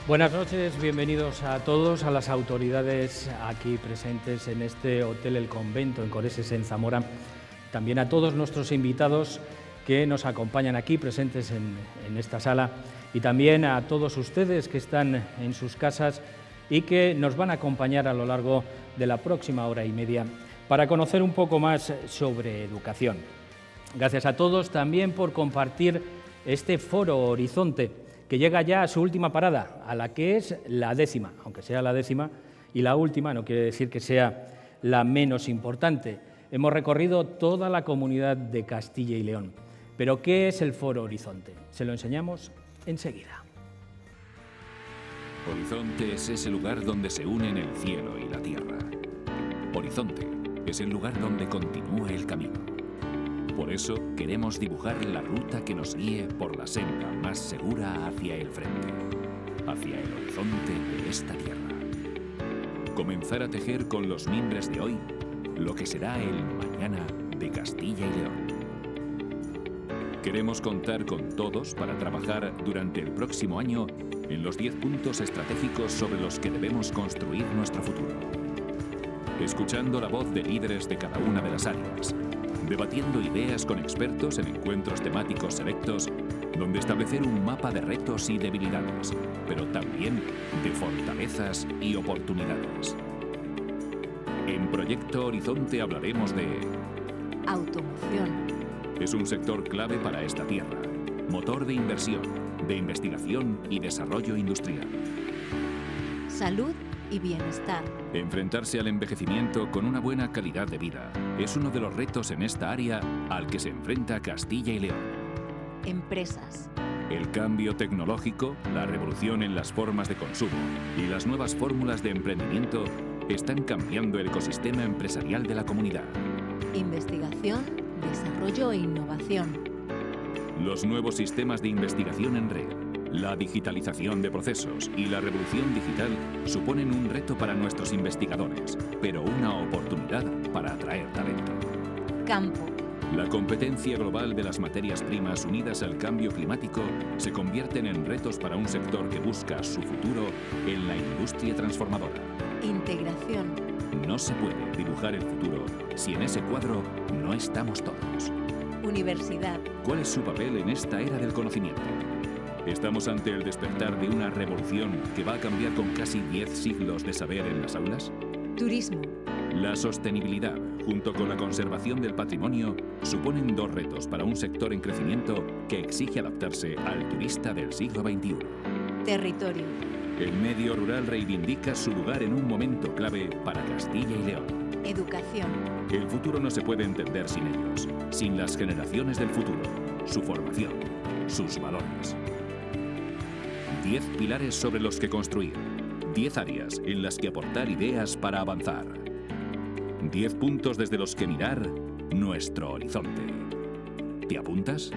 Buenas noches, bienvenidos a todos, a las autoridades aquí presentes en este Hotel El Convento en Coreses, en Zamora. También a todos nuestros invitados que nos acompañan aquí presentes en esta sala y también a todos ustedes que están en sus casas y que nos van a acompañar a lo largo de la próxima hora y media para conocer un poco más sobre educación. Gracias a todos también por compartir este Foro Horizonte, que llega ya a su última parada, a la que es la 10ª, aunque sea la 10ª y la última, no quiere decir que sea la menos importante. Hemos recorrido toda la comunidad de Castilla y León. Pero, ¿qué es el Foro Horizonte? Se lo enseñamos enseguida. Horizonte es ese lugar donde se unen el cielo y la tierra. Horizonte es el lugar donde continúa el camino. Por eso queremos dibujar la ruta que nos guíe por la senda más segura hacia el frente, hacia el horizonte de esta tierra. Comenzar a tejer con los mimbres de hoy lo que será el mañana de Castilla y León. Queremos contar con todos para trabajar durante el próximo año en los 10 puntos estratégicos sobre los que debemos construir nuestro futuro. Escuchando la voz de líderes de cada una de las áreas, debatiendo ideas con expertos en encuentros temáticos selectos, donde establecer un mapa de retos y debilidades, pero también de fortalezas y oportunidades. En Proyecto Horizonte hablaremos de automoción. Es un sector clave para esta tierra, motor de inversión, de investigación y desarrollo industrial. Salud y bienestar. Enfrentarse al envejecimiento con una buena calidad de vida es uno de los retos en esta área al que se enfrenta Castilla y León. Empresas. El cambio tecnológico, la revolución en las formas de consumo y las nuevas fórmulas de emprendimiento están cambiando el ecosistema empresarial de la comunidad. Investigación, desarrollo e innovación. Los nuevos sistemas de investigación en red, la digitalización de procesos y la revolución digital suponen un reto para nuestros investigadores, pero una oportunidad para atraer talento. Campo. La competencia global de las materias primas unidas al cambio climático se convierten en retos para un sector que busca su futuro en la industria transformadora. Integración. No se puede dibujar el futuro si en ese cuadro no estamos todos. Universidad. ¿Cuál es su papel en esta era del conocimiento? ¿Estamos ante el despertar de una revolución que va a cambiar con casi 10 siglos de saber en las aulas? Turismo. La sostenibilidad, junto con la conservación del patrimonio, suponen dos retos para un sector en crecimiento que exige adaptarse al turista del siglo XXI. Territorio. El medio rural reivindica su lugar en un momento clave para Castilla y León. Educación. El futuro no se puede entender sin ellos, sin las generaciones del futuro, su formación, sus valores. 10 pilares sobre los que construir, 10 áreas en las que aportar ideas para avanzar. 10 puntos desde los que mirar nuestro horizonte. ¿Te apuntas?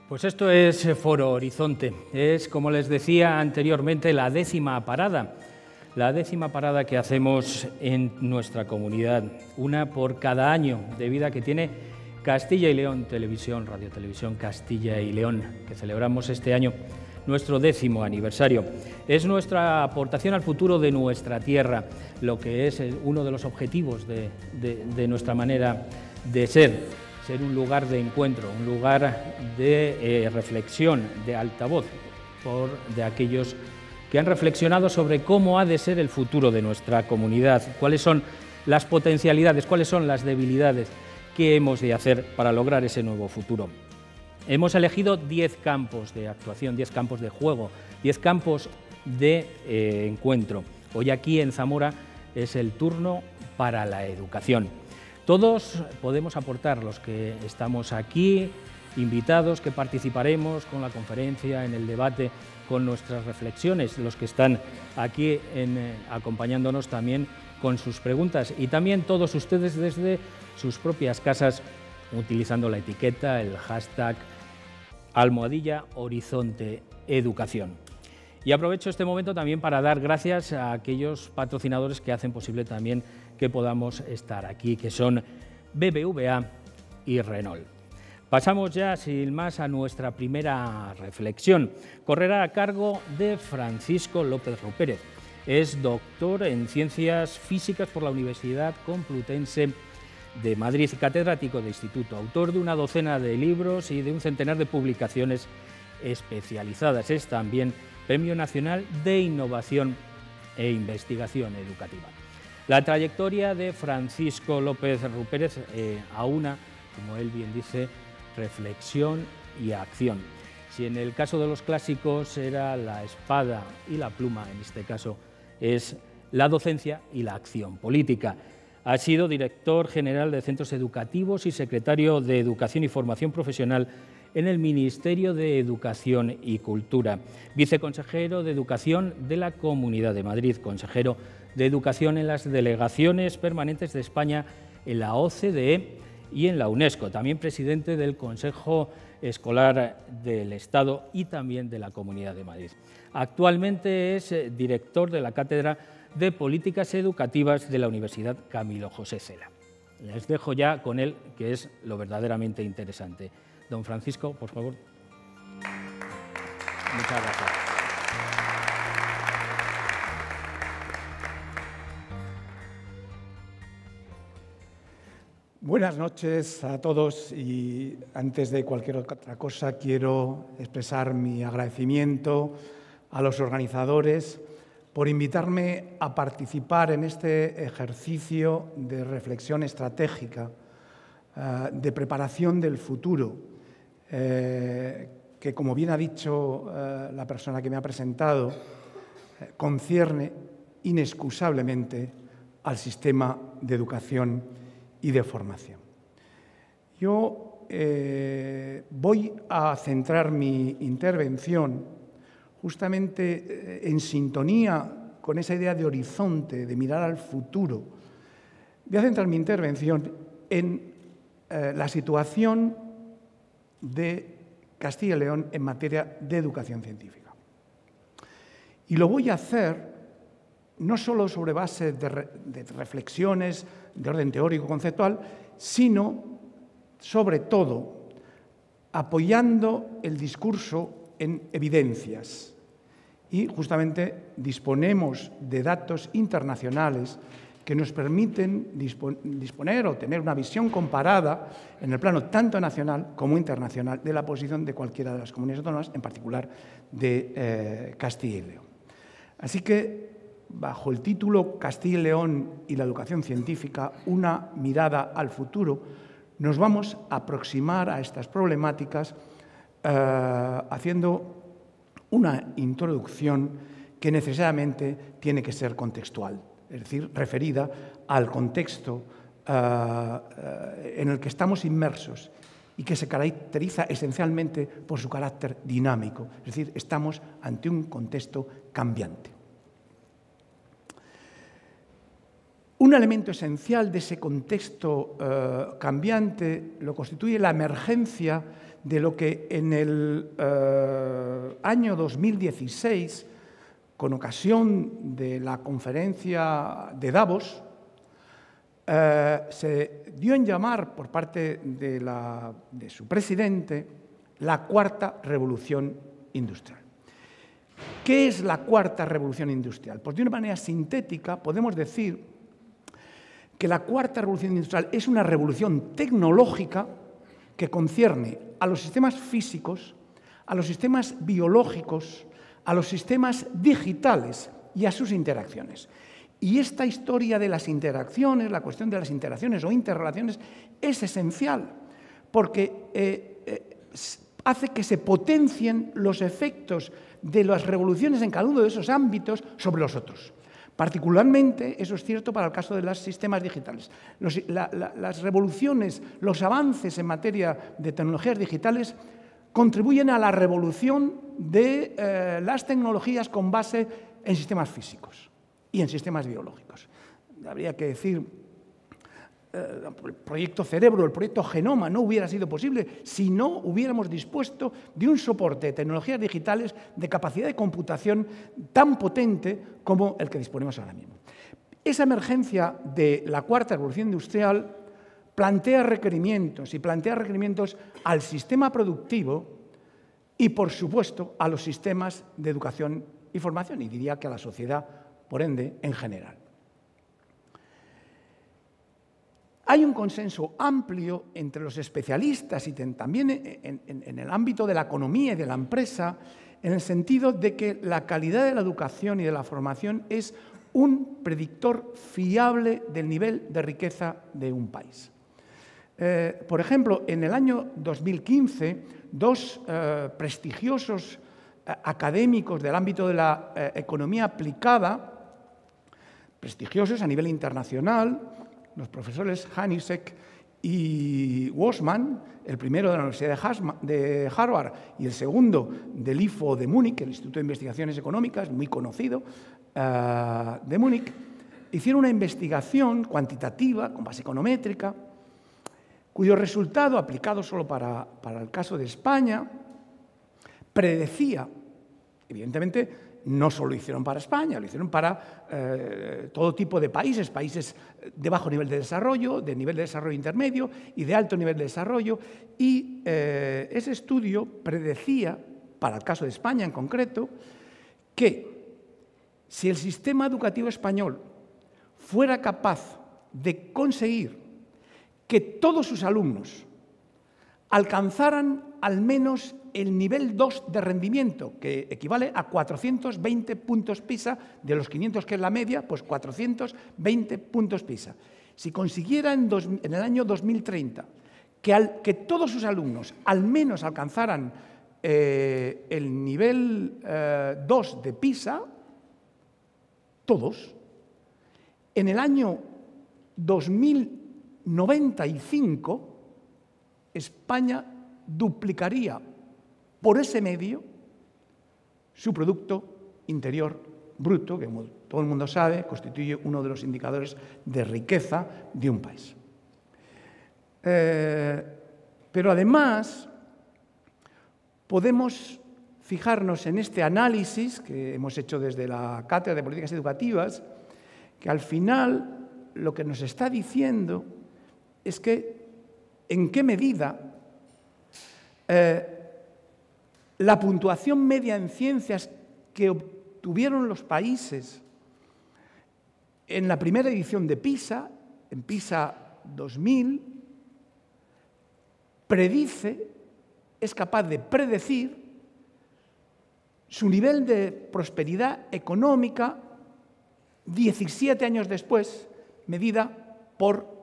Pues esto es Foro Horizonte. Es, como les decía anteriormente, la 10ª parada. La 10ª parada que hacemos en nuestra comunidad, una por cada año, debido a que tiene Castilla y León Televisión, Radio Televisión Castilla y León, que celebramos este año nuestro 10º aniversario. Es nuestra aportación al futuro de nuestra tierra, lo que es uno de los objetivos de nuestra manera de ser un lugar de encuentro, un lugar de reflexión, de altavoz, de aquellos que han reflexionado sobre cómo ha de ser el futuro de nuestra comunidad, cuáles son las potencialidades, cuáles son las debilidades, qué hemos de hacer para lograr ese nuevo futuro. Hemos elegido 10 campos de actuación, 10 campos de juego, 10 campos de encuentro. Hoy aquí en Zamora es el turno para la educación. Todos podemos aportar, los que estamos aquí, invitados, que participaremos con la conferencia, en el debate, con nuestras reflexiones, los que están aquí acompañándonos también con sus preguntas, y también todos ustedes desde sus propias casas utilizando la etiqueta, el hashtag #Horizonte Educación. Y aprovecho este momento también para dar gracias a aquellos patrocinadores que hacen posible también que podamos estar aquí, que son BBVA y Renault. Pasamos ya, sin más, a nuestra primera reflexión. Correrá a cargo de Francisco López Rupérez. Es doctor en Ciencias Físicas por la Universidad Complutense de Madrid, catedrático de instituto, autor de una docena de libros y de un centenar de publicaciones especializadas. Es también Premio Nacional de Innovación e Investigación Educativa. La trayectoria de Francisco López Rupérez aúna, como él bien dice, reflexión y acción. Si en el caso de los clásicos era la espada y la pluma, en este caso es la docencia y la acción política. Ha sido director general de centros educativos y secretario de Educación y Formación Profesional en el Ministerio de Educación y Cultura, viceconsejero de Educación de la Comunidad de Madrid, consejero de Educación en las delegaciones permanentes de España en la OCDE y en la UNESCO, también presidente del Consejo Escolar del Estado y también de la Comunidad de Madrid. Actualmente es director de la Cátedra de Políticas Educativas de la Universidad Camilo José Cela. Les dejo ya con él, que es lo verdaderamente interesante. Don Francisco, por favor. Muchas gracias. Buenas noches a todos y antes de cualquier otra cosa quiero expresar mi agradecimiento a los organizadores por invitarme a participar en este ejercicio de reflexión estratégica, de preparación del futuro, que, como bien ha dicho la persona que me ha presentado, concierne inexcusablemente al sistema de educación y de formación. Yo voy a centrar mi intervención justamente en sintonía con esa idea de horizonte, de mirar al futuro. Voy a centrar mi intervención en la situación de Castilla y León en materia de educación científica. Y lo voy a hacer no solo sobre base de reflexiones de orden teórico conceptual, sino, sobre todo, apoyando el discurso en evidencias. Y justamente disponemos de datos internacionales que nos permiten disponer o tener una visión comparada en el plano tanto nacional como internacional de la posición de cualquiera de las comunidades autónomas, en particular de Castilla y León. Así que, bajo el título Castilla y León y la educación científica, una mirada al futuro, nos vamos a aproximar a estas problemáticas haciendo una introducción que necesariamente tiene que ser contextual, es decir, referida al contexto en el que estamos inmersos y que se caracteriza esencialmente por su carácter dinámico, es decir, estamos ante un contexto cambiante. Un elemento esencial de ese contexto cambiante lo constituye la emergencia de lo que en el año 2016, con ocasión de la conferencia de Davos, se dio en llamar por parte de su presidente la cuarta revolución industrial. ¿Qué es la cuarta revolución industrial? Pues de una manera sintética podemos decir que la cuarta revolución industrial es una revolución tecnológica que concierne a los sistemas físicos, a los sistemas biológicos, a los sistemas digitales y a sus interacciones. Y esta historia de las interacciones, la cuestión de las interacciones o interrelaciones, es esencial porque hace que se potencien los efectos de las revoluciones en cada uno de esos ámbitos sobre los otros. Particularmente, eso es cierto para el caso de los sistemas digitales. Las revoluciones, los avances en materia de tecnologías digitales contribuyen a la revolución de las tecnologías con base en sistemas físicos y en sistemas biológicos. Habría que decir, el proyecto Cerebro, el proyecto Genoma no hubiera sido posible si no hubiéramos dispuesto de un soporte de tecnologías digitales de capacidad de computación tan potente como el que disponemos ahora mismo. Esa emergencia de la cuarta revolución industrial plantea requerimientos al sistema productivo y, por supuesto, a los sistemas de educación y formación, y diría que a la sociedad, por ende, en general. Hay un consenso amplio entre los especialistas y también en el ámbito de la economía y de la empresa, en el sentido de que la calidad de la educación y de la formación es un predictor fiable del nivel de riqueza de un país. Por ejemplo, en el año 2015, dos prestigiosos académicos del ámbito de la economía aplicada, prestigiosos a nivel internacional, los profesores Hanisek y Wossmann, el primero de la Universidad de Harvard y el segundo del IFO de Múnich, el Instituto de Investigaciones Económicas, muy conocido, de Múnich, hicieron una investigación cuantitativa con base econométrica, cuyo resultado, aplicado solo para el caso de España, predecía, evidentemente, no solo lo hicieron para España, lo hicieron para todo tipo de países, países de bajo nivel de desarrollo, de nivel de desarrollo intermedio y de alto nivel de desarrollo. Y ese estudio predecía, para el caso de España en concreto, que si el sistema educativo español fuera capaz de conseguir que todos sus alumnos alcanzaran al menos el nivel 2 de rendimiento, que equivale a 420 puntos PISA, de los 500 que es la media, pues 420 puntos PISA. Si consiguiera en el año 2030 que todos sus alumnos al menos alcanzaran el nivel 2 de PISA, todos, en el año 2095 España duplicaría por ese medio su Producto Interior Bruto, que como todo el mundo sabe, constituye uno de los indicadores de riqueza de un país. Pero además podemos fijarnos en este análisis que hemos hecho desde la Cátedra de Políticas Educativas, que al final lo que nos está diciendo es que en qué medida la puntuación media en ciencias que obtuvieron los países en la primera edición de PISA, en PISA 2000, es capaz de predecir su nivel de prosperidad económica 17 años después, medida por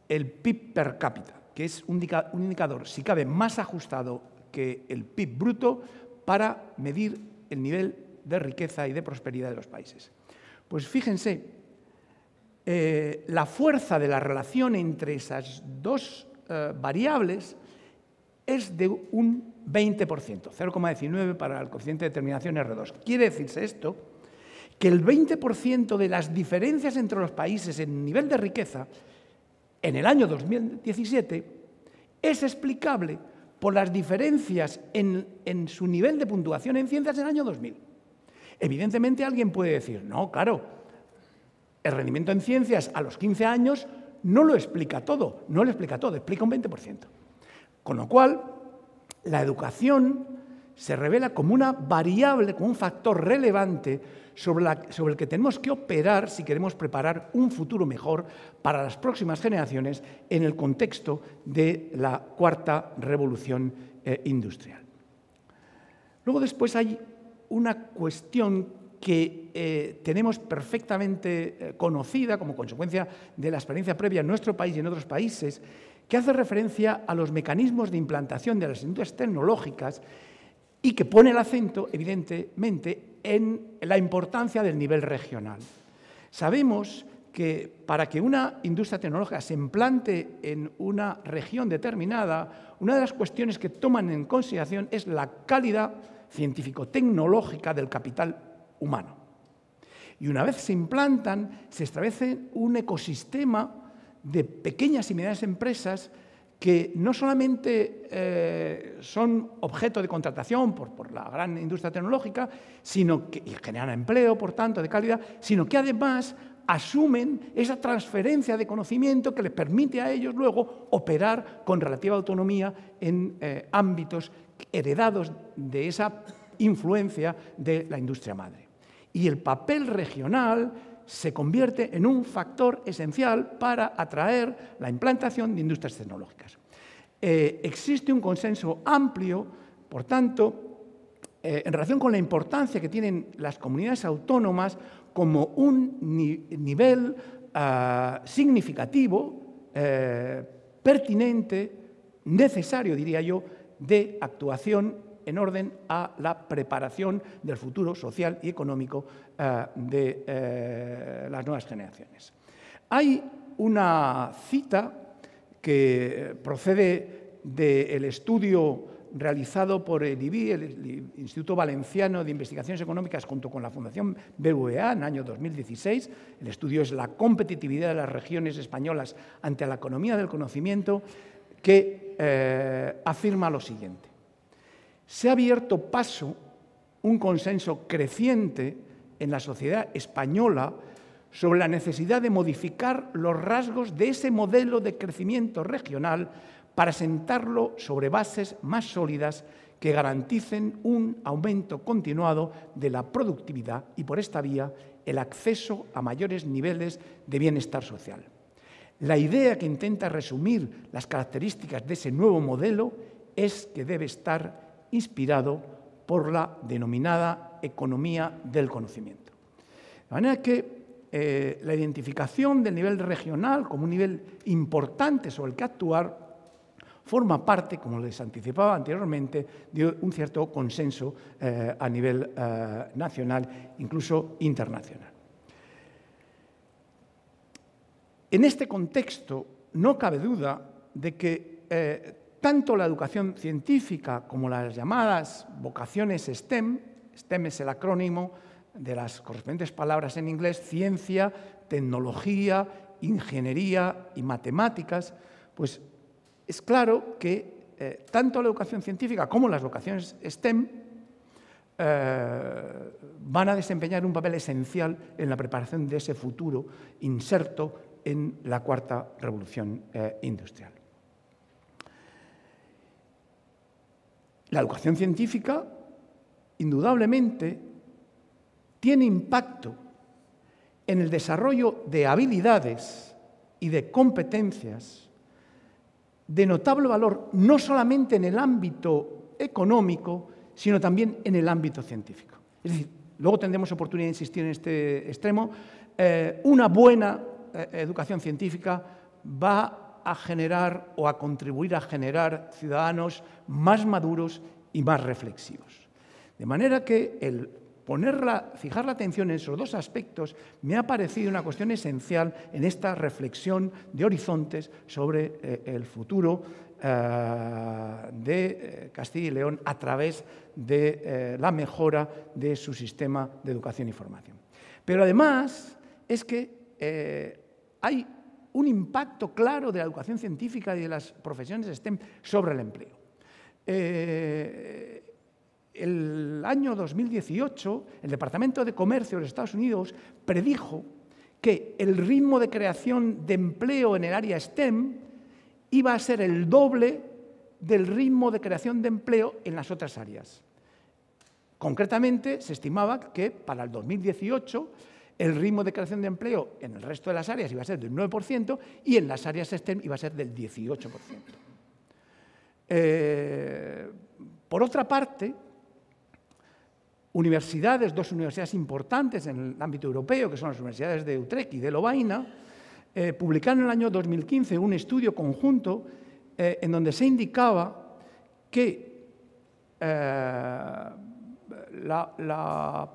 el PIB per cápita, que es un indicador, si cabe, más ajustado que el PIB bruto para medir el nivel de riqueza y de prosperidad de los países. Pues fíjense, la fuerza de la relación entre esas dos variables es de un 20%, 0,19 para el coeficiente de determinación R2. Quiere decirse esto que el 20% de las diferencias entre los países en nivel de riqueza en el año 2017 es explicable por las diferencias en su nivel de puntuación en ciencias en el año 2000. Evidentemente alguien puede decir, no, claro, el rendimiento en ciencias a los 15 años no lo explica todo, explica un 20%. Con lo cual, la educación se revela como una variable, como un factor relevante sobre el que tenemos que operar si queremos preparar un futuro mejor para las próximas generaciones en el contexto de la cuarta revolución industrial. Luego después hay una cuestión que tenemos perfectamente conocida como consecuencia de la experiencia previa en nuestro país y en otros países, que hace referencia a los mecanismos de implantación de las industrias tecnológicas y que pone el acento, evidentemente, en la importancia del nivel regional. Sabemos que para que una industria tecnológica se implante en una región determinada, una de las cuestiones que toman en consideración es la calidad científico-tecnológica del capital humano. Y una vez se implantan, se establece un ecosistema de pequeñas y medianas empresas que no solamente son objeto de contratación por la gran industria tecnológica, sino que generan empleo, por tanto, de calidad, sino que además asumen esa transferencia de conocimiento que les permite a ellos luego operar con relativa autonomía en ámbitos heredados de esa influencia de la industria madre. Y el papel regional se convierte en un factor esencial para atraer la implantación de industrias tecnológicas. Existe un consenso amplio, por tanto, en relación con la importancia que tienen las comunidades autónomas como un nivel significativo, pertinente, necesario, diría yo, de actuación en orden a la preparación del futuro social y económico de las nuevas generaciones. Hay una cita que procede del estudio realizado por el IBI, el Instituto Valenciano de Investigaciones Económicas, junto con la Fundación BBVA, en el año 2016. El estudio es la competitividad de las regiones españolas ante la economía del conocimiento, que afirma lo siguiente. Se ha abierto paso un consenso creciente en la sociedad española sobre la necesidad de modificar los rasgos de ese modelo de crecimiento regional para sentarlo sobre bases más sólidas que garanticen un aumento continuado de la productividad y, por esta vía, el acceso a mayores niveles de bienestar social. La idea que intenta resumir las características de ese nuevo modelo es que debe estar inspirado por la denominada economía del conocimiento. De manera que la identificación del nivel regional como un nivel importante sobre el que actuar forma parte, como les anticipaba anteriormente, de un cierto consenso a nivel nacional, incluso internacional. En este contexto, no cabe duda de que tanto la educación científica como las llamadas vocaciones STEM, STEM es el acrónimo de las correspondientes palabras en inglés, ciencia, tecnología, ingeniería y matemáticas, pues es claro que tanto la educación científica como las vocaciones STEM van a desempeñar un papel esencial en la preparación de ese futuro inserto en la cuarta revolución industrial. La educación científica, indudablemente, tiene impacto en el desarrollo de habilidades y de competencias de notable valor, no solamente en el ámbito económico, sino también en el ámbito científico. Es decir, luego tendremos oportunidad de insistir en este extremo, una buena educación científica va a generar o a contribuir a generar ciudadanos más maduros y más reflexivos. De manera que el fijar la atención en esos dos aspectos me ha parecido una cuestión esencial en esta reflexión de horizontes sobre el futuro de Castilla y León a través de la mejora de su sistema de educación y formación. Pero además es que hay un impacto claro de la educación científica y de las profesiones STEM sobre el empleo. El año 2018, el Departamento de Comercio de los Estados Unidos predijo que el ritmo de creación de empleo en el área STEM iba a ser el doble del ritmo de creación de empleo en las otras áreas. Concretamente, se estimaba que para el 2018 el ritmo de creación de empleo en el resto de las áreas iba a ser del 9% y en las áreas STEM iba a ser del 18%. Por otra parte, dos universidades importantes en el ámbito europeo, que son las universidades de Utrecht y de Lovaina, publicaron en el año 2015 un estudio conjunto en donde se indicaba que la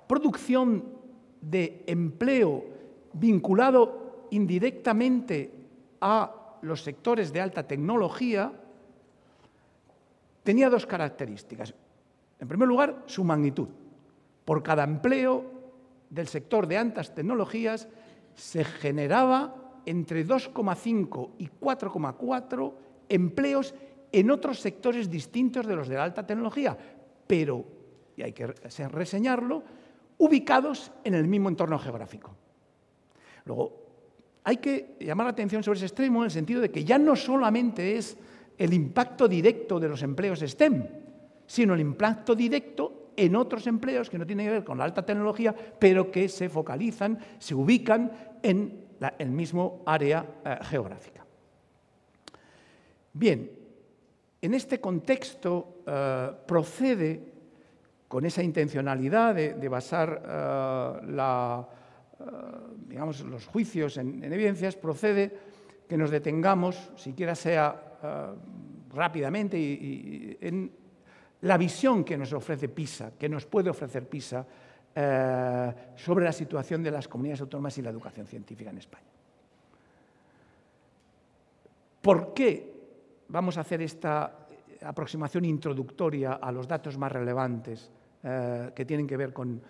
producción de empleo vinculado indirectamente a los sectores de alta tecnología tenía dos características. En primer lugar, su magnitud. Por cada empleo del sector de altas tecnologías se generaba entre 2,5 y 4,4 empleos en otros sectores distintos de los de la alta tecnología, pero, y hay que reseñarlo, ubicados en el mismo entorno geográfico. Luego, hay que llamar la atención sobre ese extremo en el sentido de que ya no solamente es el impacto directo de los empleos STEM, sino el impacto directo en otros empleos que no tienen que ver con la alta tecnología, pero que se focalizan, se ubican en el mismo área geográfica. Bien, en este contexto procede, con esa intencionalidad de basar digamos, los juicios en evidencias, procede que nos detengamos, siquiera sea rápidamente, en la visión que nos ofrece PISA, que nos puede ofrecer PISA sobre la situación de las comunidades autónomas y la educación científica en España. ¿Por qué vamos a hacer esta aproximación introductoria a los datos más relevantes que tienen que ver con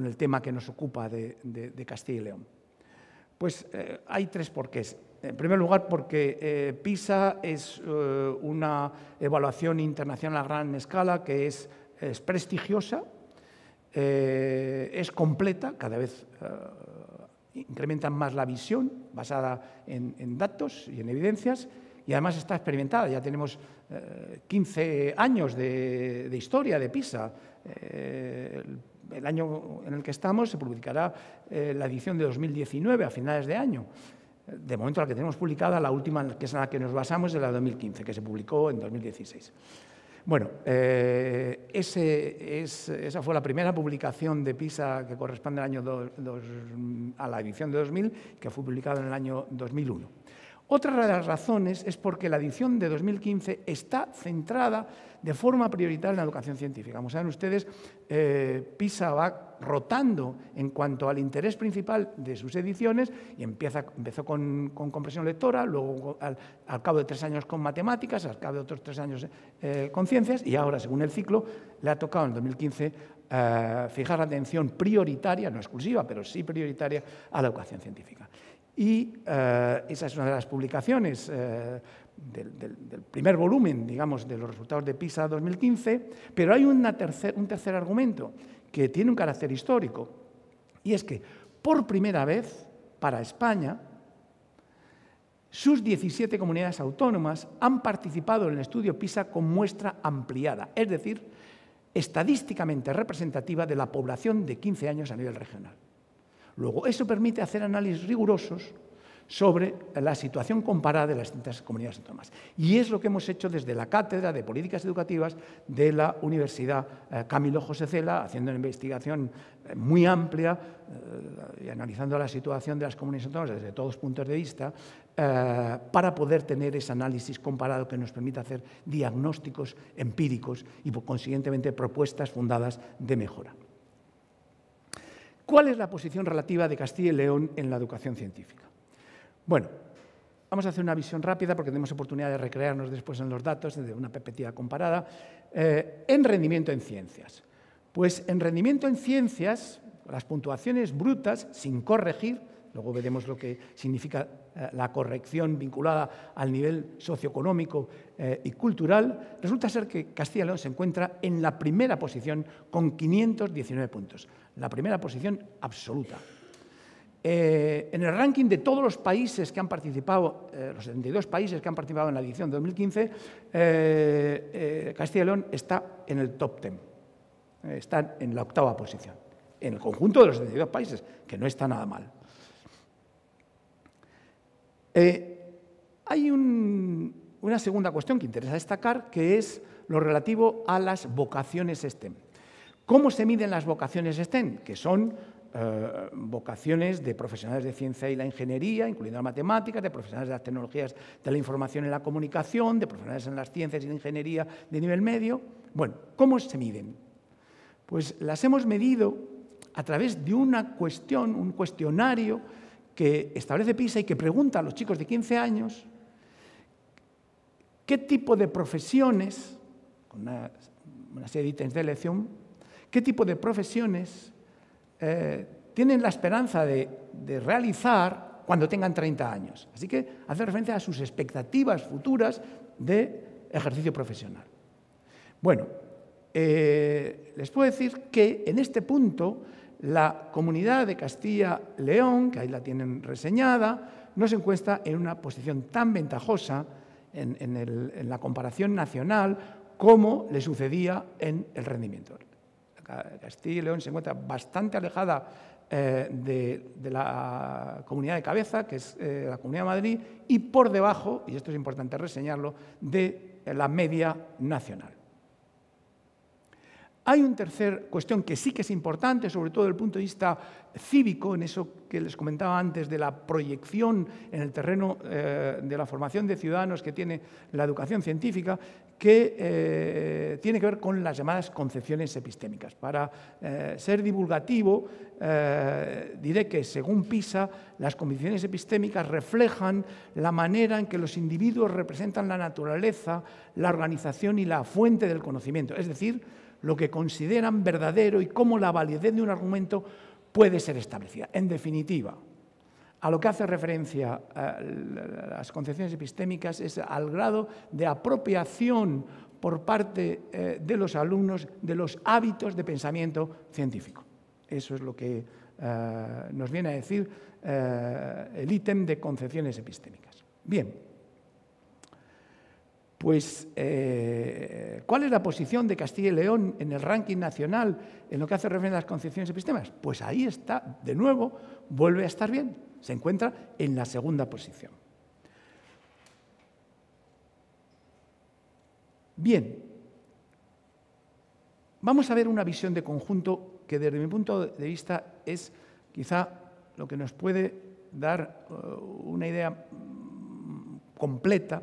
el tema que nos ocupa de Castilla y León? Pues hay tres porqués. En primer lugar, porque PISA es una evaluación internacional a gran escala que es prestigiosa, es completa, cada vez incrementan más la visión basada en datos y en evidencias, y además está experimentada. Ya tenemos 15 años de historia de PISA. El año en el que estamos se publicará la edición de 2019, a finales de año. De momento la que tenemos publicada, la última, que es en la que nos basamos, es la de 2015, que se publicó en 2016. Bueno, esa fue la primera publicación de PISA que corresponde al año a la edición de 2000, que fue publicada en el año 2001. Otra de las razones es porque la edición de 2015 está centrada de forma prioritaria en la educación científica. Como saben ustedes, PISA va rotando en cuanto al interés principal de sus ediciones y empezó con comprensión lectora, luego al cabo de 3 años con matemáticas, al cabo de otros 3 años con ciencias, y ahora, según el ciclo, le ha tocado en 2015 fijar la atención prioritaria, no exclusiva, pero sí prioritaria, a la educación científica. Y esa es una de las publicaciones del primer volumen, digamos, de los resultados de PISA 2015, pero hay un tercer argumento que tiene un carácter histórico, y es que, por primera vez, para España, sus 17 comunidades autónomas han participado en el estudio PISA con muestra ampliada, es decir, estadísticamente representativa de la población de 15 años a nivel regional. Luego, eso permite hacer análisis rigurosos sobre la situación comparada de las distintas comunidades autónomas. Y es lo que hemos hecho desde la Cátedra de Políticas Educativas de la Universidad Camilo José Cela, haciendo una investigación muy amplia y analizando la situación de las comunidades autónomas desde todos los puntos de vista, para poder tener ese análisis comparado que nos permita hacer diagnósticos empíricos y, consiguientemente, propuestas fundadas de mejora. ¿Cuál es la posición relativa de Castilla y León en la educación científica? Bueno, vamos a hacer una visión rápida porque tenemos oportunidad de recrearnos después en los datos desde una perspectiva comparada. En rendimiento en ciencias. Pues en rendimiento en ciencias, las puntuaciones brutas, sin corregir, luego veremos lo que significa la corrección vinculada al nivel socioeconómico y cultural, resulta ser que Castilla y León se encuentra en la primera posición con 519 puntos. La primera posición absoluta. En el ranking de todos los países que han participado, los 72 países que han participado en la edición de 2015, Castilla y León está en el top 10, está en la 8ª posición, en el conjunto de los 72 países, que no está nada mal. Hay una segunda cuestión que interesa destacar, que es lo relativo a las vocaciones STEM. ¿Cómo se miden las vocaciones STEM? Que son vocaciones de profesionales de ciencia y la ingeniería, incluyendo las matemáticas, de profesionales de las tecnologías de la información y la comunicación, de profesionales en las ciencias y la ingeniería de nivel medio. Bueno, ¿cómo se miden? Pues las hemos medido a través de una cuestión, un cuestionario que establece PISA y que pregunta a los chicos de 15 años qué tipo de profesiones, con una serie de ítems de elección, qué tipo de profesiones tienen la esperanza de realizar cuando tengan 30 años. Así que hace referencia a sus expectativas futuras de ejercicio profesional. Bueno, les puedo decir que en este punto la Comunidad de Castilla-León, que ahí la tienen reseñada, no se encuentra en una posición tan ventajosa en la comparación nacional como le sucedía en el rendimiento. Castilla y León se encuentra bastante alejada de la comunidad de cabeza, que es la Comunidad de Madrid, y por debajo, y esto es importante reseñarlo, de la media nacional. Hay una tercera cuestión que sí que es importante, sobre todo desde el punto de vista cívico, en eso que les comentaba antes de la proyección en el terreno de la formación de ciudadanos que tiene la educación científica, que tiene que ver con las llamadas concepciones epistémicas. Para ser divulgativo, diré que según PISA, las concepciones epistémicas reflejan la manera en que los individuos representan la naturaleza, la organización y la fuente del conocimiento, es decir, lo que consideran verdadero y cómo la validez de un argumento puede ser establecida. En definitiva, a lo que hace referencia las concepciones epistémicas es al grado de apropiación por parte de los alumnos de los hábitos de pensamiento científico. Eso es lo que nos viene a decir el ítem de concepciones epistémicas. Bien. Pues, ¿cuál es la posición de Castilla y León en el ranking nacional en lo que hace referencia a las concepciones epistémicas? Pues ahí está, de nuevo, vuelve a estar bien. Se encuentra en la segunda posición. Bien, vamos a ver una visión de conjunto que desde mi punto de vista es quizá lo que nos puede dar una idea completa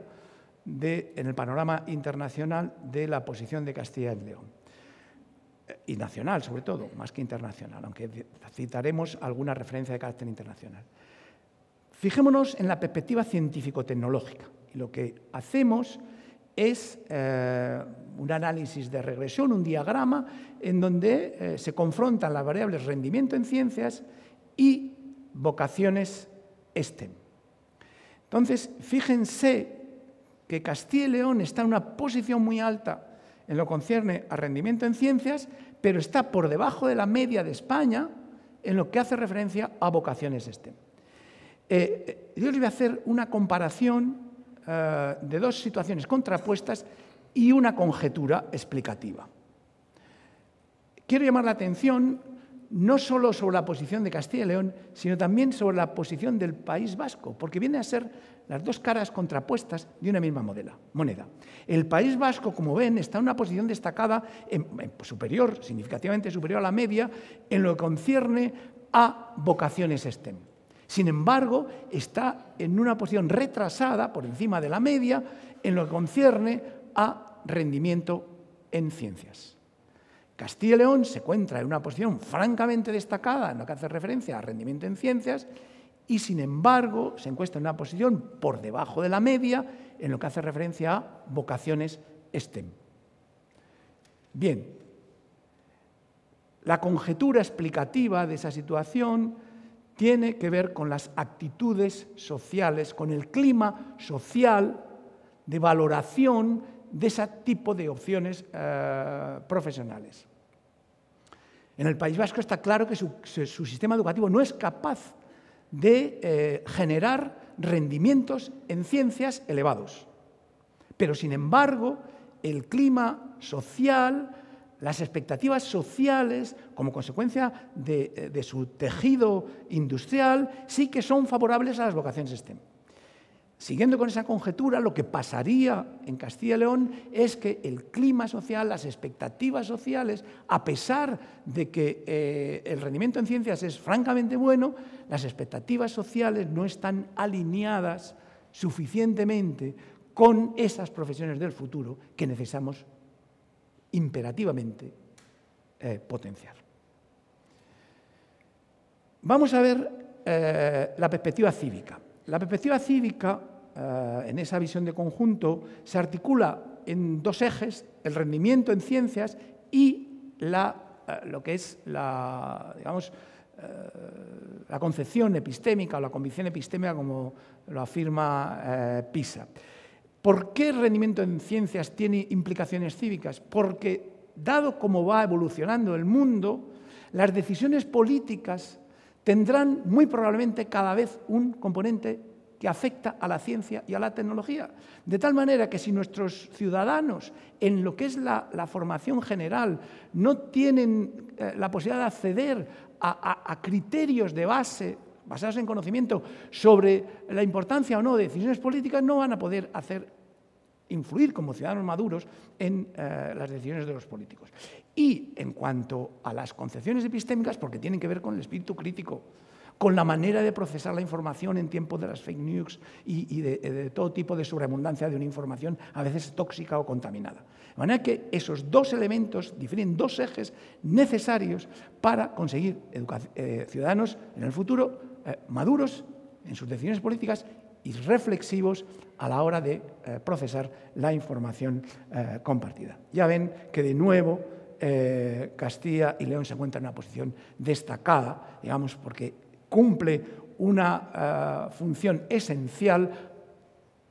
en el panorama internacional de la posición de Castilla y León. Y nacional, sobre todo, más que internacional, aunque citaremos alguna referencia de carácter internacional. Fijémonos en la perspectiva científico-tecnológica. Y lo que hacemos es un análisis de regresión, un diagrama, en donde se confrontan las variables rendimiento en ciencias y vocaciones STEM. Entonces, fíjense que Castilla y León está en una posición muy alta en lo que concierne a rendimiento en ciencias, pero está por debajo de la media de España en lo que hace referencia a vocaciones STEM. Yo les voy a hacer una comparación de dos situaciones contrapuestas y una conjetura explicativa. Quiero llamar la atención no solo sobre la posición de Castilla y León, sino también sobre la posición del País Vasco, porque viene a ser las dos caras contrapuestas de una misma moneda. El País Vasco, como ven, está en una posición destacada, superior, significativamente superior a la media, en lo que concierne a vocaciones STEM. Sin embargo, está en una posición retrasada, por encima de la media, en lo que concierne a rendimiento en ciencias. Castilla y León se encuentra en una posición francamente destacada en lo que hace referencia a rendimiento en ciencias y, sin embargo, se encuentra en una posición por debajo de la media en lo que hace referencia a vocaciones STEM. Bien, la conjetura explicativa de esa situación tiene que ver con las actitudes sociales, con el clima social de valoración de ese tipo de opciones profesionales. En el País Vasco está claro que su sistema educativo no es capaz de generar rendimientos en ciencias elevados. Pero, sin embargo, el clima social, las expectativas sociales, como consecuencia de su tejido industrial, sí que son favorables a las vocaciones STEM. Siguiendo con esa conjetura, lo que pasaría en Castilla y León es que el clima social, las expectativas sociales, a pesar de que el rendimiento en ciencias es francamente bueno, las expectativas sociales no están alineadas suficientemente con esas profesiones del futuro que necesitamos imperativamente potenciar. Vamos a ver la perspectiva cívica. La perspectiva cívica, en esa visión de conjunto, se articula en dos ejes, el rendimiento en ciencias y lo que es la concepción epistémica o la convicción epistémica, como lo afirma PISA. ¿Por qué el rendimiento en ciencias tiene implicaciones cívicas? Porque, dado cómo va evolucionando el mundo, las decisiones políticas tendrán muy probablemente cada vez un componente que afecta a la ciencia y a la tecnología. De tal manera que si nuestros ciudadanos, en lo que es la formación general, no tienen la posibilidad de acceder a criterios de base, basados en conocimiento, sobre la importancia o no de decisiones políticas, no van a poder influir como ciudadanos maduros en las decisiones de los políticos. Y en cuanto a las concepciones epistémicas, porque tienen que ver con el espíritu crítico, con la manera de procesar la información en tiempos de las fake news y de todo tipo de sobreabundancia de una información a veces tóxica o contaminada. De manera que esos dos elementos definen dos ejes necesarios para conseguir ciudadanos en el futuro maduros en sus decisiones políticas y reflexivos a la hora de procesar la información compartida. Ya ven que de nuevo Castilla y León se encuentra en una posición destacada, digamos, porque cumple una función esencial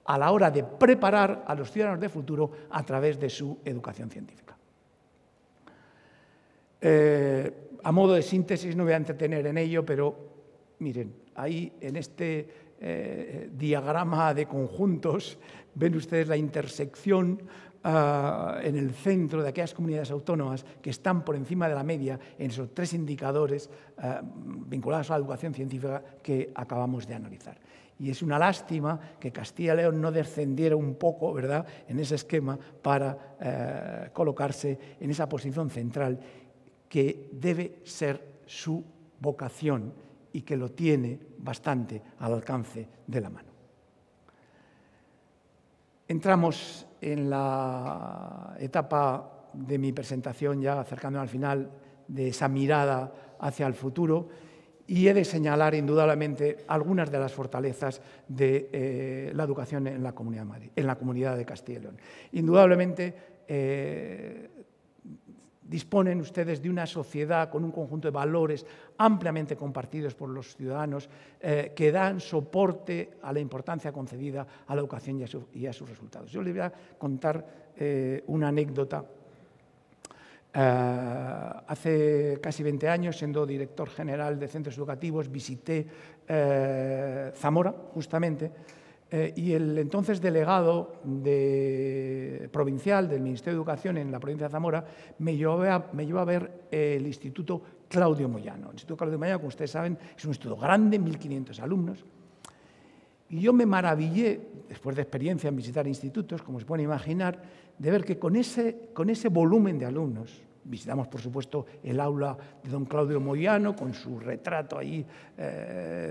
a la hora de preparar a los ciudadanos de futuro a través de su educación científica. A modo de síntesis, no voy a entretener en ello, pero miren, ahí en este diagrama de conjuntos ven ustedes la intersección en el centro de aquellas comunidades autónomas que están por encima de la media en esos tres indicadores vinculados a la educación científica que acabamos de analizar. Y es una lástima que Castilla y León no descendiera un poco, ¿verdad?, en ese esquema para colocarse en esa posición central que debe ser su vocación y que lo tiene bastante al alcance de la mano. Entramos en la etapa de mi presentación, ya acercándonos al final, de esa mirada hacia el futuro, y he de señalar indudablemente algunas de las fortalezas de la educación en la Comunidad de Madrid, en la Comunidad de Castilla y León. Indudablemente disponen ustedes de una sociedad con un conjunto de valores ampliamente compartidos por los ciudadanos que dan soporte a la importancia concedida a la educación y a sus resultados. Yo les voy a contar una anécdota. Hace casi 20 años, siendo director general de centros educativos, visité Zamora, justamente, y el entonces delegado provincial del Ministerio de Educación en la provincia de Zamora me llevó a ver el Instituto Claudio Moyano. El Instituto Claudio Moyano, como ustedes saben, es un instituto grande, 1.500 alumnos. Y yo me maravillé, después de experiencia en visitar institutos, como se pueden imaginar, de ver que con ese volumen de alumnos, visitamos, por supuesto, el aula de don Claudio Moyano, con su retrato ahí,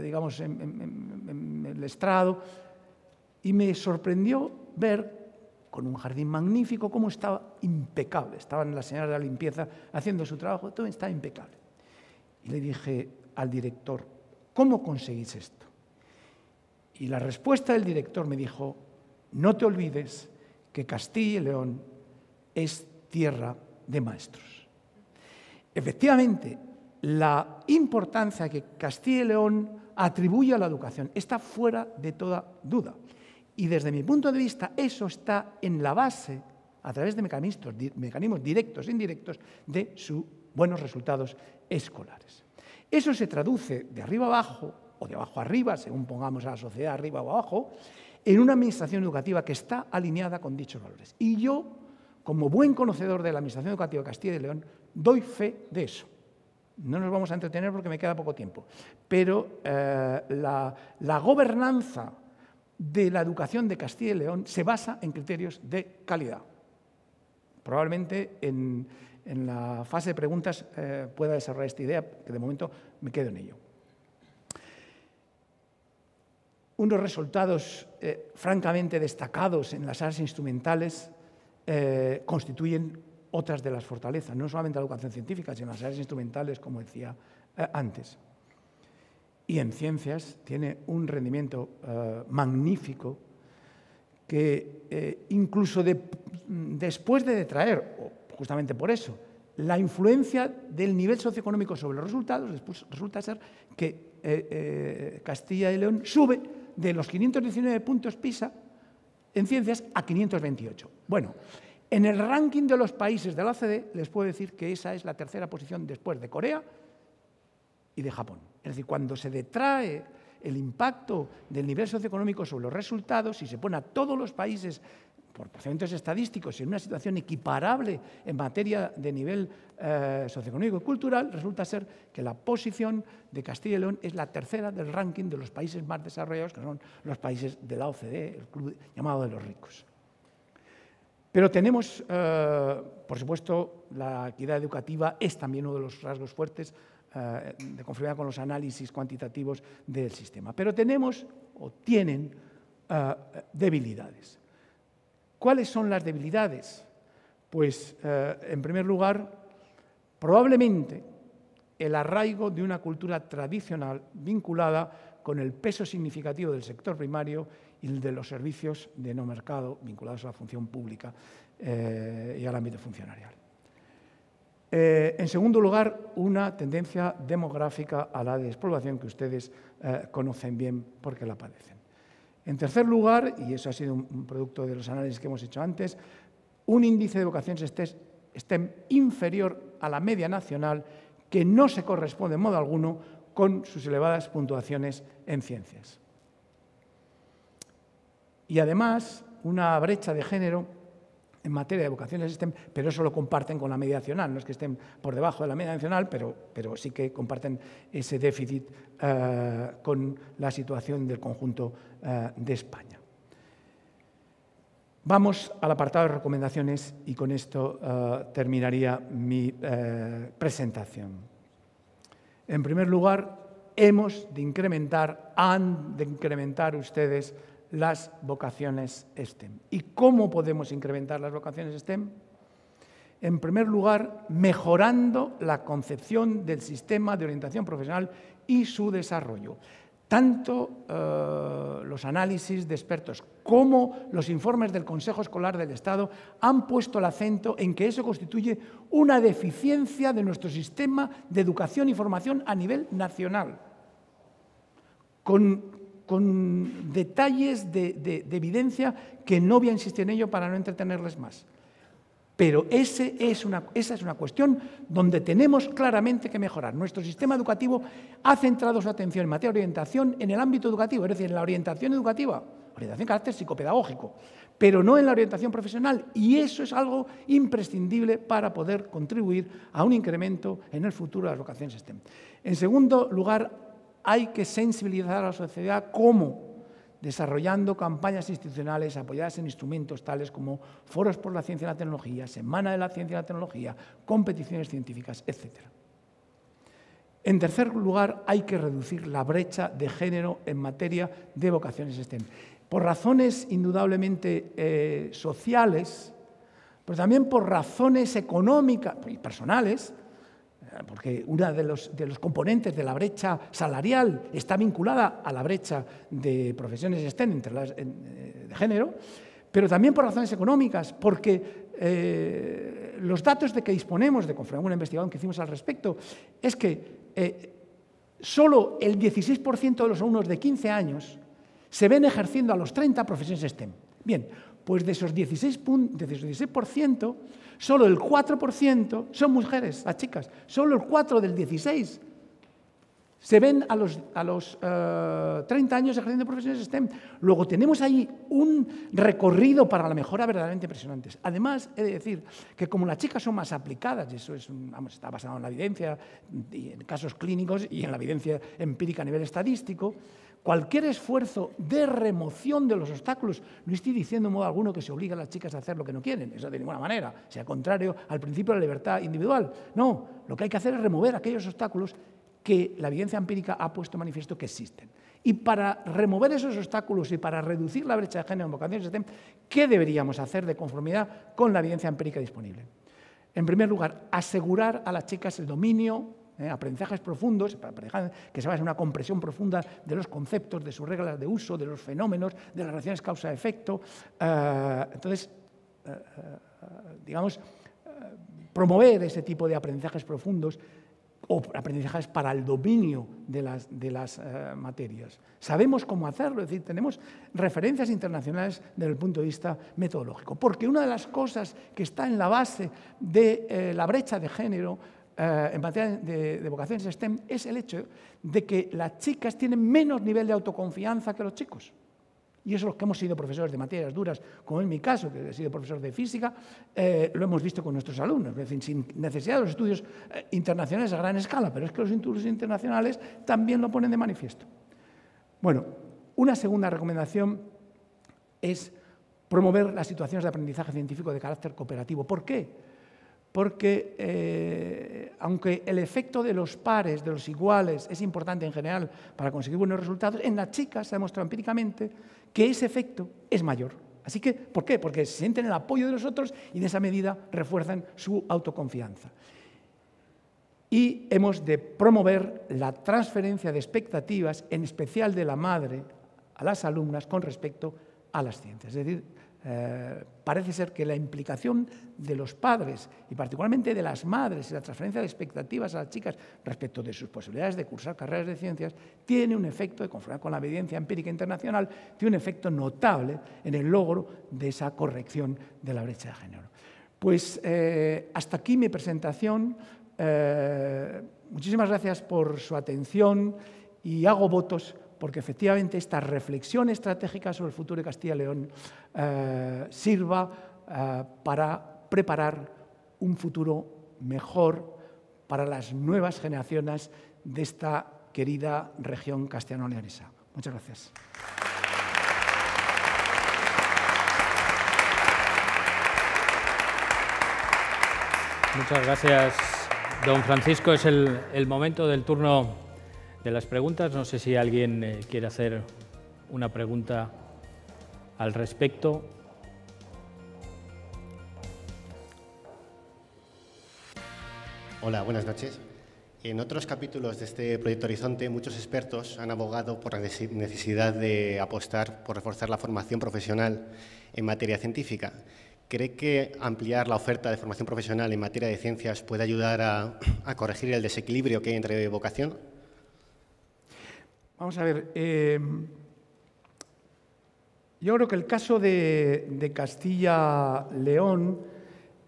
digamos, en el estrado, y me sorprendió ver, con un jardín magnífico, cómo estaba impecable. Estaban las señoras de la limpieza haciendo su trabajo, todo estaba impecable. Y le dije al director, ¿cómo conseguís esto? Y la respuesta del director me dijo, no te olvides que Castilla y León es tierra de maestros. Efectivamente, la importancia que Castilla y León atribuye a la educación está fuera de toda duda. Y desde mi punto de vista, eso está en la base, a través de mecanismos directos e indirectos, de sus buenos resultados escolares. Eso se traduce de arriba abajo, o de abajo arriba, según pongamos a la sociedad arriba o abajo, en una administración educativa que está alineada con dichos valores. Y yo, como buen conocedor de la administración educativa de Castilla y León, doy fe de eso. No nos vamos a entretener porque me queda poco tiempo, pero la gobernanza de la educación de Castilla y León se basa en criterios de calidad. Probablemente en la fase de preguntas pueda desarrollar esta idea, que de momento me quedo en ello. Unos resultados francamente destacados en las áreas instrumentales constituyen otras de las fortalezas, no solamente la educación científica, sino las áreas instrumentales, como decía antes. Y en ciencias tiene un rendimiento magnífico que incluso después de detraer, justamente por eso, la influencia del nivel socioeconómico sobre los resultados, después resulta ser que Castilla y León sube de los 519 puntos PISA en ciencias a 528. Bueno, En el ranking de los países de la OCDE les puedo decir que esa es la tercera posición después de Corea y de Japón. Es decir, cuando se detrae el impacto del nivel socioeconómico sobre los resultados y se pone a todos los países por procedimientos estadísticos en una situación equiparable en materia de nivel socioeconómico y cultural, resulta ser que la posición de Castilla y León es la tercera del ranking de los países más desarrollados, que son los países de la OCDE, el club llamado de los ricos. Pero tenemos, por supuesto, la equidad educativa es también uno de los rasgos fuertes de conformidad con los análisis cuantitativos del sistema. Pero tenemos o tienen debilidades. ¿Cuáles son las debilidades? Pues, en primer lugar, probablemente el arraigo de una cultura tradicional vinculada con el peso significativo del sector primario y el de los servicios de no mercado vinculados a la función pública y al ámbito funcionarial. En segundo lugar, una tendencia demográfica a la despoblación que ustedes conocen bien porque la padecen. En tercer lugar, y eso ha sido un producto de los análisis que hemos hecho antes, un índice de vocaciones STEM inferior a la media nacional que no se corresponde en modo alguno con sus elevadas puntuaciones en ciencias. Y además, una brecha de género en materia de vocaciones STEM, pero eso lo comparten con la media nacional, no es que estén por debajo de la media nacional, pero sí que comparten ese déficit con la situación del conjunto de España. Vamos al apartado de recomendaciones y con esto terminaría mi presentación. En primer lugar, han de incrementar ustedes las vocaciones STEM. ¿Y cómo podemos incrementar las vocaciones STEM? En primer lugar, mejorando la concepción del sistema de orientación profesional y su desarrollo. Tanto los análisis de expertos como los informes del Consejo Escolar del Estado han puesto el acento en que eso constituye una deficiencia de nuestro sistema de educación y formación a nivel nacional, con detalles de evidencia que no voy a insistir en ello para no entretenerles más. Pero esa es una cuestión donde tenemos claramente que mejorar. Nuestro sistema educativo ha centrado su atención en materia de orientación en el ámbito educativo, es decir, en la orientación educativa, orientación de carácter psicopedagógico, pero no en la orientación profesional. Y eso es algo imprescindible para poder contribuir a un incremento en el futuro de las vocaciones STEM. En segundo lugar, hay que sensibilizar a la sociedad cómo desarrollando campañas institucionales apoyadas en instrumentos tales como foros por la ciencia y la tecnología, Semana de la Ciencia y la Tecnología, competiciones científicas, etc. En tercer lugar, hay que reducir la brecha de género en materia de vocaciones STEM. Por razones indudablemente sociales, pero también por razones económicas y personales, porque uno de los componentes de la brecha salarial está vinculada a la brecha de profesiones STEM de género, pero también por razones económicas, porque los datos de que disponemos, de conforme a una investigación que hicimos al respecto, es que solo el 16% de los alumnos de 15 años se ven ejerciendo a los 30 profesiones STEM. Bien, pues de esos 16%, solo el 4% son mujeres, las chicas. Solo el 4 del 16 se ven a los 30 años ejerciendo profesiones STEM. Luego tenemos ahí un recorrido para la mejora verdaderamente impresionante. Además, he de decir que como las chicas son más aplicadas, y eso está basado en la evidencia, y en casos clínicos y en la evidencia empírica a nivel estadístico, cualquier esfuerzo de remoción de los obstáculos, no estoy diciendo en modo alguno que se obligue a las chicas a hacer lo que no quieren, eso de ninguna manera, sea contrario al principio de la libertad individual. No, lo que hay que hacer es remover aquellos obstáculos que la evidencia empírica ha puesto en manifiesto que existen. Y para remover esos obstáculos y para reducir la brecha de género en vocaciones STEM, ¿qué deberíamos hacer de conformidad con la evidencia empírica disponible? En primer lugar, asegurar a las chicas el dominio, aprendizajes profundos, que se basa en una comprensión profunda de los conceptos, de sus reglas de uso, de los fenómenos, de las relaciones causa-efecto. Entonces, digamos, promover ese tipo de aprendizajes profundos o aprendizajes para el dominio de las materias. Sabemos cómo hacerlo, es decir, tenemos referencias internacionales desde el punto de vista metodológico. Porque una de las cosas que está en la base de la brecha de género en materia de vocaciones STEM es el hecho de que las chicas tienen menos nivel de autoconfianza que los chicos. Y eso, los que hemos sido profesores de materias duras, como en mi caso, que he sido profesor de física, lo hemos visto con nuestros alumnos. Es decir, sin necesidad de los estudios internacionales a gran escala, pero es que los estudios internacionales también lo ponen de manifiesto. Bueno, una segunda recomendación es promover las situaciones de aprendizaje científico de carácter cooperativo. ¿Por qué? Porque aunque el efecto de los pares, de los iguales, es importante en general para conseguir buenos resultados, en las chicas se ha demostrado empíricamente que ese efecto es mayor. Así que, ¿por qué? Porque sienten el apoyo de los otros y en esa medida refuerzan su autoconfianza. Y hemos de promover la transferencia de expectativas, en especial de la madre a las alumnas con respecto a las ciencias. Es decir, parece ser que la implicación de los padres y particularmente de las madres y la transferencia de expectativas a las chicas respecto de sus posibilidades de cursar carreras de ciencias tiene un efecto, de conformidad con la evidencia empírica internacional, tiene un efecto notable en el logro de esa corrección de la brecha de género. Pues hasta aquí mi presentación. Muchísimas gracias por su atención y hago votos porque efectivamente esta reflexión estratégica sobre el futuro de Castilla y León sirva para preparar un futuro mejor para las nuevas generaciones de esta querida región castellano-leonesa. Muchas gracias. Muchas gracias, don Francisco. Es el momento del turno de las preguntas. No sé si alguien quiere hacer una pregunta al respecto. Hola, buenas noches. En otros capítulos de este proyecto Horizonte, muchos expertos han abogado por la necesidad de apostar por reforzar la formación profesional en materia científica. ¿Cree que ampliar la oferta de formación profesional en materia de ciencias puede ayudar a corregir el desequilibrio que hay entre vocación? Vamos a ver, yo creo que el caso de Castilla-León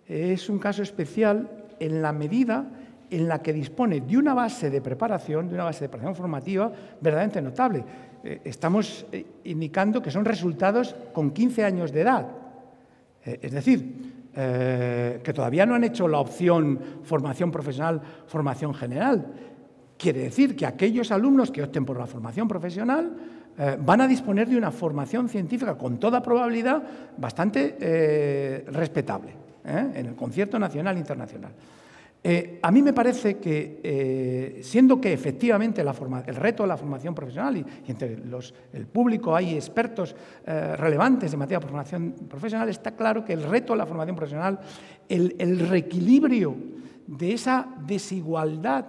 es un caso especial en la medida en la que dispone de una base de preparación, formativa verdaderamente notable. Estamos indicando que son resultados con 15 años de edad. Es decir, que todavía no han hecho la opción formación profesional, formación general. Quiere decir que aquellos alumnos que opten por la formación profesional van a disponer de una formación científica con toda probabilidad bastante respetable en el concierto nacional e internacional. A mí me parece que, siendo que efectivamente el reto de la formación profesional y entre el público hay expertos relevantes en materia de formación profesional, está claro que el reto de la formación profesional, el reequilibrio de esa desigualdad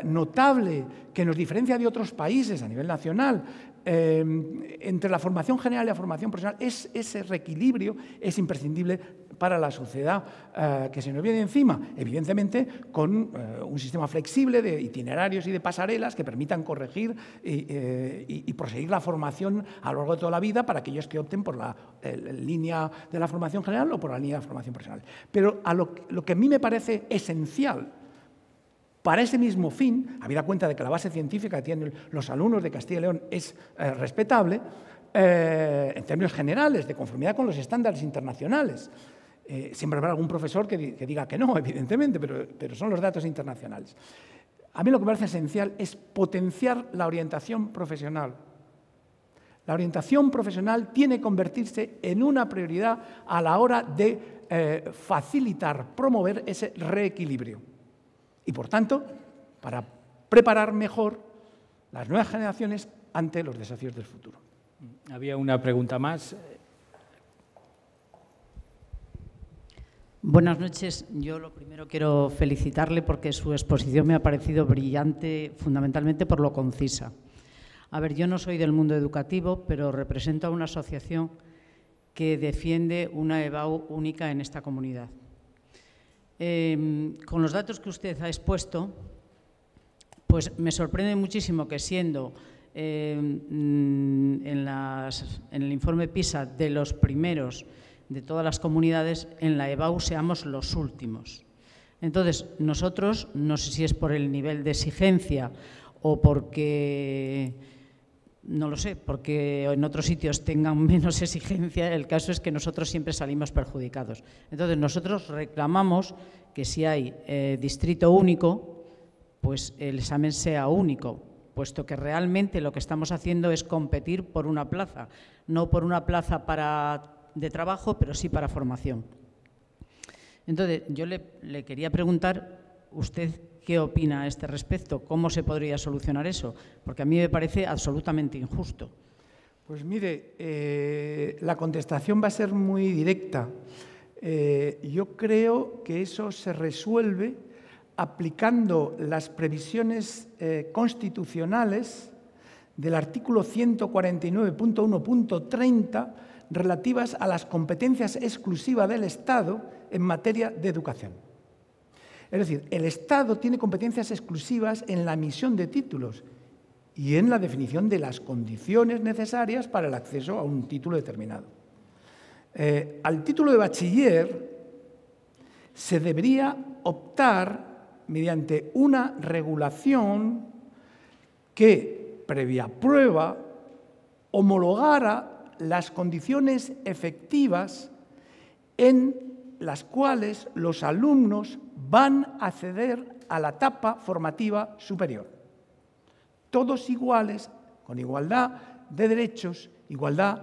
notable que nos diferencia de otros países a nivel nacional entre la formación general y la formación profesional, ese reequilibrio es imprescindible para la sociedad que se nos viene encima, evidentemente con un sistema flexible de itinerarios y de pasarelas que permitan corregir y proseguir la formación a lo largo de toda la vida para aquellos que opten por la línea de la formación general o por la línea de la formación profesional. Pero lo que a mí me parece esencial para ese mismo fin, habida cuenta de que la base científica que tienen los alumnos de Castilla y León es respetable, en términos generales, de conformidad con los estándares internacionales. Siempre habrá algún profesor que diga que no, evidentemente, pero son los datos internacionales. A mí lo que me parece esencial es potenciar la orientación profesional. La orientación profesional tiene que convertirse en una prioridad a la hora de facilitar, promover ese reequilibrio. Y, por tanto, para preparar mejor las nuevas generaciones ante los desafíos del futuro. Había una pregunta más. Buenas noches. Yo lo primero quiero felicitarle porque su exposición me ha parecido brillante, fundamentalmente por lo concisa. A ver, yo no soy del mundo educativo, pero represento a una asociación que defiende una EBAU única en esta comunidad. Con los datos que usted ha expuesto, Pues me sorprende muchísimo que siendo en el informe PISA de los primeros de todas las comunidades, en la EBAU seamos los últimos. Entonces, nosotros, no sé si es por el nivel de exigencia o porque, no lo sé, porque en otros sitios tengan menos exigencia, el caso es que nosotros siempre salimos perjudicados. Entonces, nosotros reclamamos que si hay distrito único, pues el examen sea único, puesto que realmente lo que estamos haciendo es competir por una plaza, no por una plaza de trabajo, pero sí para formación. Entonces, yo le quería preguntar, ¿usted qué opina a este respecto? ¿Cómo se podría solucionar eso? Porque a mí me parece absolutamente injusto. Pues mire, la contestación va a ser muy directa. Yo creo que eso se resuelve aplicando las previsiones constitucionales del artículo 149.1.30 relativas a las competencias exclusivas del Estado en materia de educación. Es decir, el Estado tiene competencias exclusivas en la emisión de títulos y en la definición de las condiciones necesarias para el acceso a un título determinado. Al título de bachiller se debería optar mediante una regulación que, previa prueba, homologara las condiciones efectivas en las cuales los alumnos van a acceder a la etapa formativa superior. Todos iguales, con igualdad de derechos, igualdad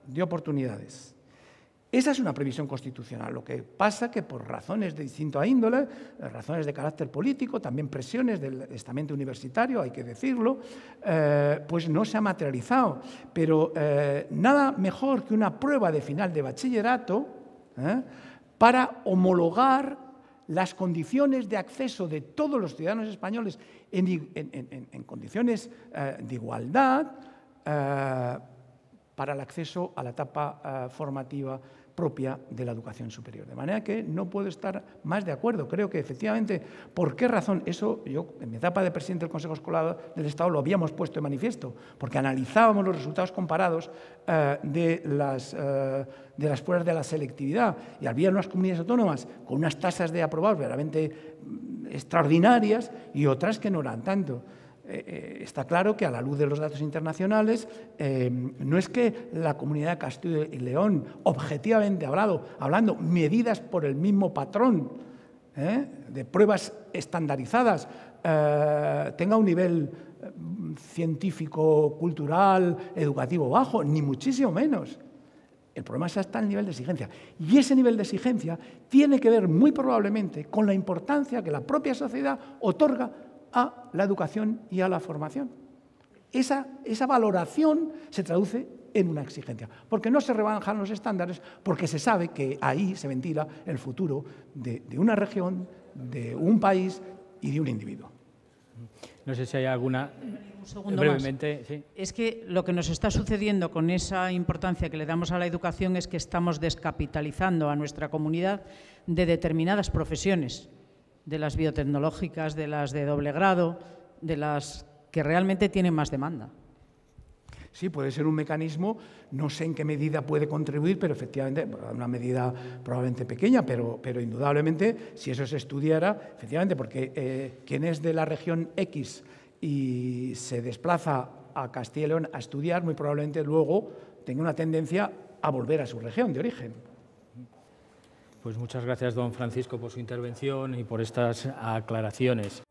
de oportunidades. Esa es una previsión constitucional. Lo que pasa que por razones de distinta índole, razones de carácter político, también presiones del estamento universitario, hay que decirlo, pues no se ha materializado. Pero nada mejor que una prueba de final de bachillerato para homologar las condiciones de acceso de todos los ciudadanos españoles en condiciones de igualdad para el acceso a la etapa formativa propia de la educación superior. De manera que no puedo estar más de acuerdo. Creo que efectivamente, ¿por qué razón? Eso yo en mi etapa de presidente del Consejo Escolar del Estado lo habíamos puesto de manifiesto, porque analizábamos los resultados comparados de las pruebas de la selectividad y había unas comunidades autónomas con unas tasas de aprobados verdaderamente extraordinarias y otras que no eran tanto. Está claro que a la luz de los datos internacionales no es que la comunidad de Castilla y León, objetivamente hablando, medidas por el mismo patrón de pruebas estandarizadas, tenga un nivel científico, cultural, educativo bajo, ni muchísimo menos. El problema está en el nivel de exigencia. Y ese nivel de exigencia tiene que ver muy probablemente con la importancia que la propia sociedad otorga a la educación y a la formación. Esa valoración se traduce en una exigencia, porque no se rebajan los estándares, porque se sabe que ahí se ventila el futuro de una región, de un país y de un individuo. No sé si hay alguna... Un segundo brevemente, más. sí. Es que lo que nos está sucediendo con esa importancia que le damos a la educación es que estamos descapitalizando a nuestra comunidad de determinadas profesiones, de las biotecnológicas, de las de doble grado, de las que realmente tienen más demanda. Sí, puede ser un mecanismo, no sé en qué medida puede contribuir, pero efectivamente, una medida probablemente pequeña, pero indudablemente, si eso se estudiara, efectivamente, porque quien es de la región X y se desplaza a Castilla y León a estudiar, muy probablemente luego tenga una tendencia a volver a su región de origen. Pues muchas gracias, don Francisco, por su intervención y por estas aclaraciones.